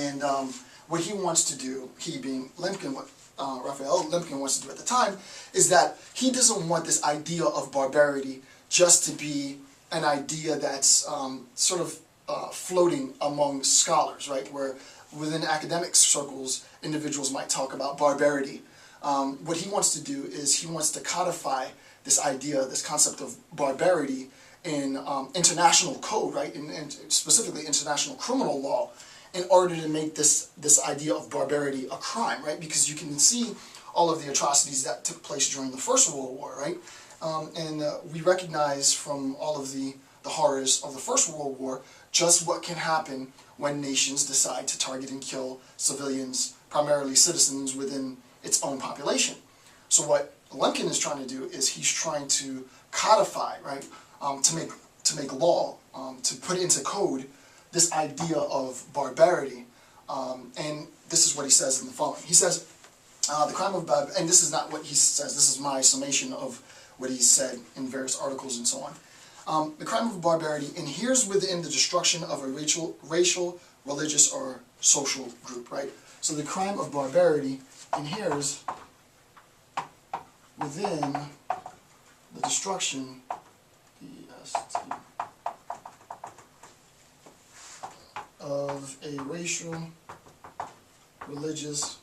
And what he wants to do, he being Lemkin, what Raphael Lemkin wants to do at the time, is that he doesn't want this idea of barbarity just to be an idea that's sort of floating among scholars, right? Where within academic circles, individuals might talk about barbarity. What he wants to do is he wants to codify this idea, this concept of barbarity in international code, right? In specifically international criminal law, in order to make this idea of barbarity a crime, right? Because you can see all of the atrocities that took place during the First World War, right? And we recognize from all of the horrors of the First World War just what can happen when nations decide to target and kill civilians, primarily citizens within its own population. So what Lemkin is trying to do is he's trying to codify, right, to make law, to put into code this idea of barbarity. And this is what he says in the following. He says, the crime of barbarity, and this is not what he says, this is my summation of what he's said in various articles and so on. The crime of barbarity inheres within the destruction of a racial, religious, or social group, right? So the crime of barbarity inheres within the destruction, of a racial, religious,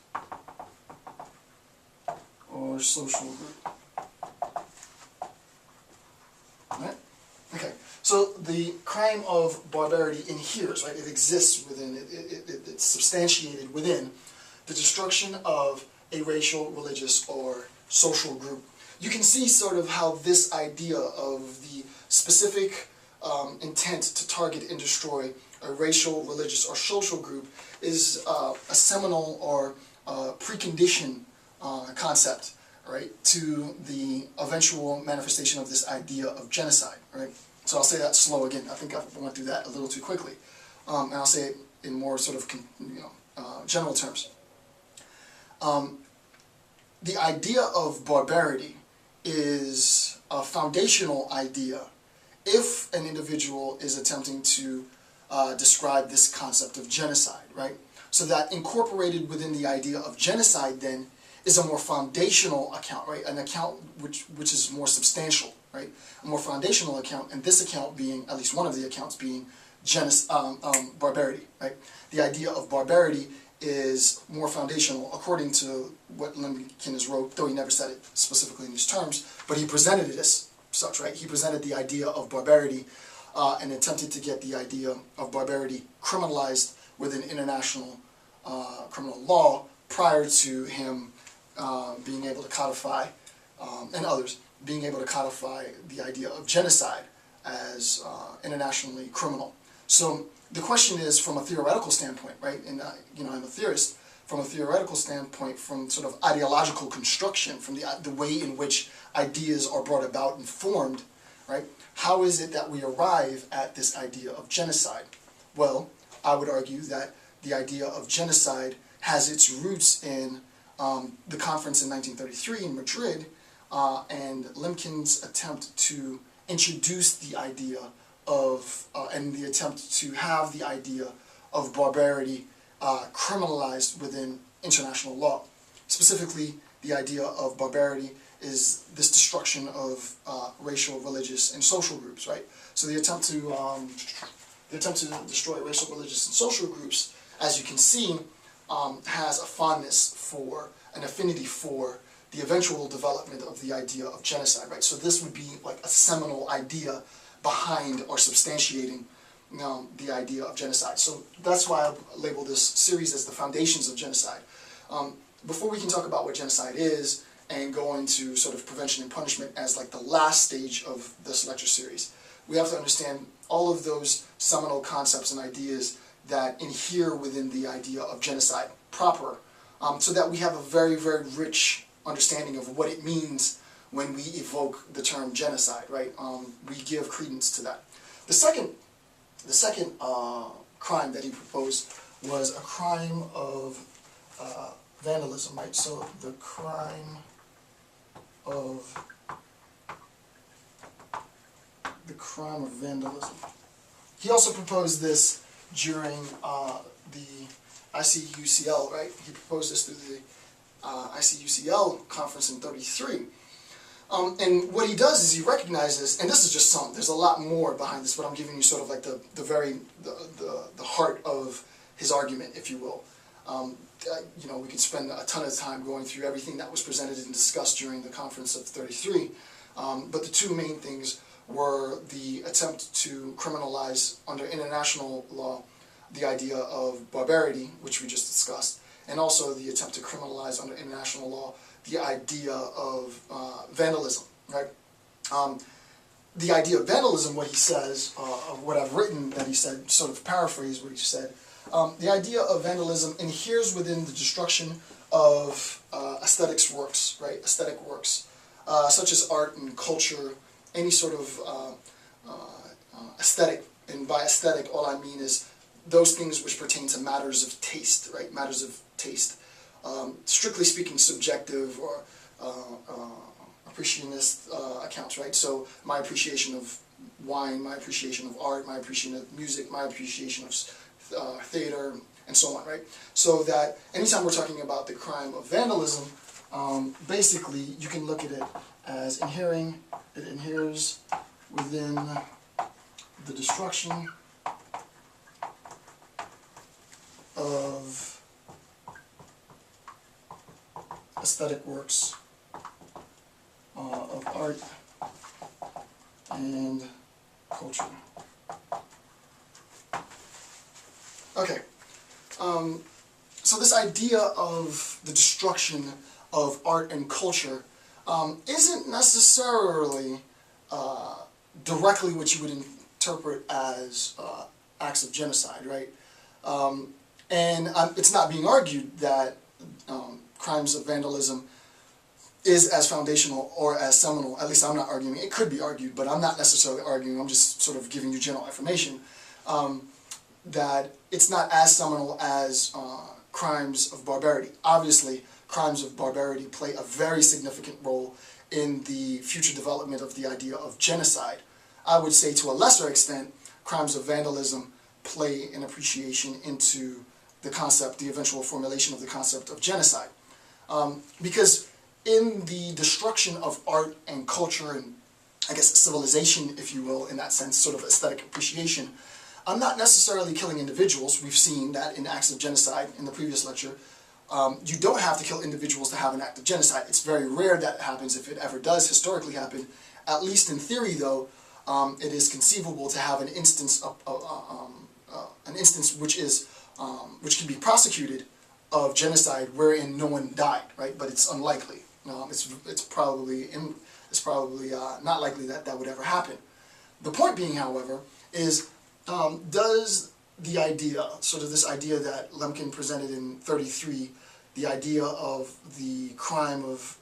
or social group. Right? Okay, so the crime of barbarity inheres, right? It exists within, it's substantiated within the destruction of a racial, religious, or social group. You can see sort of how this idea of the specific intent to target and destroy a racial, religious, or social group is a seminal or precondition concept, right, to the eventual manifestation of this idea of genocide, right? So I'll say that slow again. I think I went through that a little too quickly, and I'll say it in more sort of general terms. The idea of barbarity is a foundational idea if an individual is attempting to describe this concept of genocide, right? So that incorporated within the idea of genocide then is a more foundational account, right? An account which is more substantial, right? A more foundational account, and this account being, at least one of the accounts being barbarity, right? The idea of barbarity is more foundational according to what Lemkin has wrote, though he never said it specifically in these terms, but he presented it as such, right? He presented the idea of barbarity and attempted to get the idea of barbarity criminalized within international criminal law prior to him being able to codify, and others, being able to codify the idea of genocide as internationally criminal. So the question is, from a theoretical standpoint, right, and I'm a theorist, from a theoretical standpoint, from sort of ideological construction, from the way in which ideas are brought about and formed, right, how is it that we arrive at this idea of genocide? Well, I would argue that the idea of genocide has its roots in the conference in 1933 in Madrid, and Lemkin's attempt to introduce the idea of, and the attempt to have the idea of barbarity criminalized within international law. Specifically, the idea of barbarity is this destruction of racial, religious, and social groups, right? So the attempt to destroy racial, religious, and social groups, as you can see, has a fondness for, an affinity for, the eventual development of the idea of genocide, right? So this would be like a seminal idea behind or substantiating the idea of genocide. So that's why I label this series as the foundations of genocide. Before we can talk about what genocide is and go into sort of prevention and punishment as like the last stage of this lecture series, we have to understand all of those seminal concepts and ideas that inhere within the idea of genocide proper, so that we have a very, very rich understanding of what it means when we evoke the term genocide, right? We give credence to that. The second crime that he proposed was a crime of vandalism, right? So the crime of vandalism. He also proposed this during the ICUCL, right? He proposed this through the ICUCL conference in '33. And what he does is he recognizes, and this is just some, there's a lot more behind this, but I'm giving you sort of like the heart of his argument, if you will. You know, we could spend a ton of time going through everything that was presented and discussed during the conference of '33, but the two main things were the attempt to criminalize under international law the idea of barbarity, which we just discussed, and also the attempt to criminalize under international law the idea of vandalism, right? The idea of vandalism, what he says, of what I've written that he said, sort of paraphrase what he said, the idea of vandalism inheres within the destruction of aesthetics works, right? Aesthetic works, such as art and culture, any sort of aesthetic. And by aesthetic, all I mean is those things which pertain to matters of taste, right? Matters of taste. Strictly speaking, subjective or appreciationist accounts, right? So my appreciation of wine, my appreciation of art, my appreciation of music, my appreciation of theater, and so on, right? So that anytime we're talking about the crime of vandalism, basically you can look at it as it inheres within the destruction of aesthetic works of art and culture. Okay, so this idea of the destruction of art and culture isn't necessarily directly what you would interpret as acts of genocide, right? And it's not being argued that crimes of vandalism is as foundational or as seminal. At least I'm not arguing. It could be argued, but I'm not necessarily arguing. I'm just sort of giving you general information that it's not as seminal as crimes of barbarity. Obviously, crimes of barbarity play a very significant role in the future development of the idea of genocide. I would say to a lesser extent, crimes of vandalism play an appreciation into the concept, the eventual formulation of the concept of genocide. Because in the destruction of art and culture and, I guess, civilization, if you will, in that sense, sort of aesthetic appreciation, I'm not necessarily killing individuals. We've seen that in acts of genocide in the previous lecture. You don't have to kill individuals to have an act of genocide. It's very rare that it happens, if it ever does historically happen. At least in theory, though, it is conceivable to have an instance which can be prosecuted of genocide wherein no one died, right? But it's unlikely. It's probably not likely that that would ever happen. The point being, however, is does the idea, sort of this idea that Lemkin presented in '33, the idea of the crime of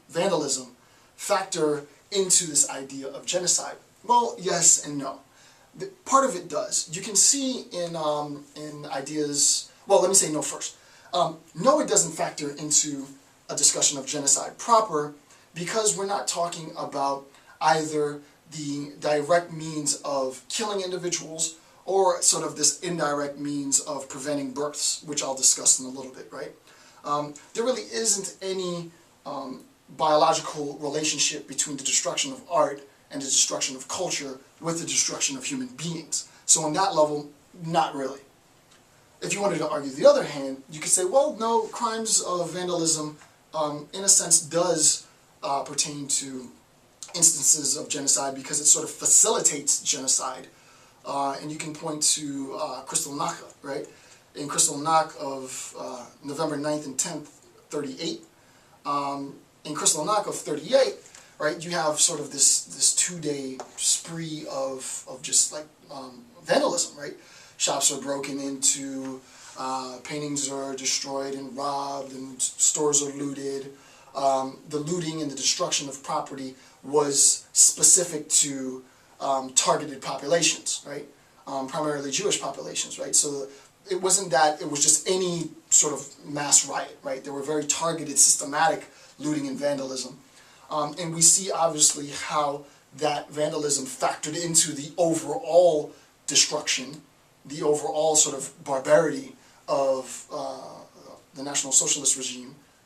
vandalism, factor into this idea of genocide? Well, yes and no. Part of it does. You can see in ideas. Well, let me say no first. No, it doesn't factor into a discussion of genocide proper, because we're not talking about either the direct means of killing individuals or sort of this indirect means of preventing births, which I'll discuss in a little bit, right? There really isn't any biological relationship between the destruction of art and the destruction of culture with the destruction of human beings. So on that level, not really. If you wanted to argue the other hand, you could say, well, no, crimes of vandalism, in a sense, does pertain to instances of genocide because it sort of facilitates genocide. And you can point to Kristallnacht, right? In Kristallnacht of November 9th and 10th, 38. In Kristallnacht of 38, right, you have sort of this two-day spree of just like vandalism, right? Shops are broken into, paintings are destroyed and robbed, and stores are looted. The looting and the destruction of property was specific to targeted populations, right? Primarily Jewish populations, right? So it wasn't that it was just any sort of mass riot, right? There were very targeted, systematic looting and vandalism. And we see obviously how that vandalism factored into the overall destruction, the overall sort of barbarity of the National Socialist regime